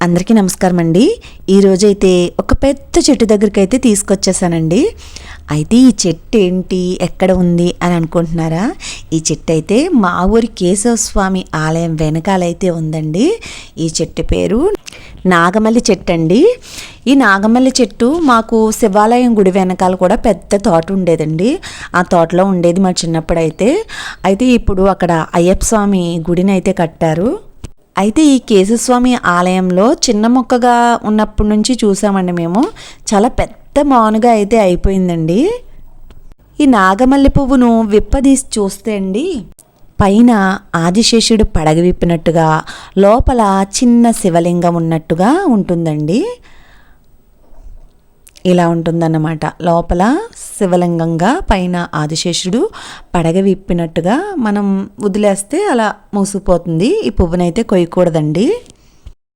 అందరికీ నమస్కారం అండి. ఈరోజైతే ఒక పెద్ద చెట్టు దగ్గరికి అయితే తీసుకొచ్చేసానండి. అయితే ఈ చెట్టు ఏంటి, ఎక్కడ ఉంది అని అనుకుంటున్నారా? ఈ చెట్టు అయితే మా ఊరి కేశవ స్వామి ఆలయం వెనకాలైతే ఉందండి. ఈ చెట్టు పేరు నాగమల్లి చెట్టు అండి. ఈ నాగమల్లి చెట్టు మాకు శివాలయం గుడి వెనకాల కూడా పెద్ద తోట ఉండేదండి. ఆ తోటలో ఉండేది మా చిన్నప్పుడైతే. అయితే ఇప్పుడు అక్కడ అయ్యప్ప స్వామి గుడిని అయితే కట్టారు. అయితే ఈ కేశవస్వామి ఆలయంలో చిన్న మొక్కగా ఉన్నప్పటి నుంచి చూసామండి మేము. చాలా పెద్ద మానుగా అయితే అయిపోయిందండి. ఈ నాగమల్లి పువ్వును విప్పదీసి చూస్తే అండి, పైన ఆదిశేషుడు పడగ విప్పినట్టుగా, లోపల చిన్న శివలింగం ఉన్నట్టుగా ఉంటుందండి. ఇలా ఉంటుందన్నమాట. లోపల శివలింగంగా, పైన ఆదిశేషుడు పడగ విప్పినట్టుగా మనం వదిలేస్తే అలా మూసిపోతుంది. ఈ పువ్వునైతే కొయ్యకూడదండి.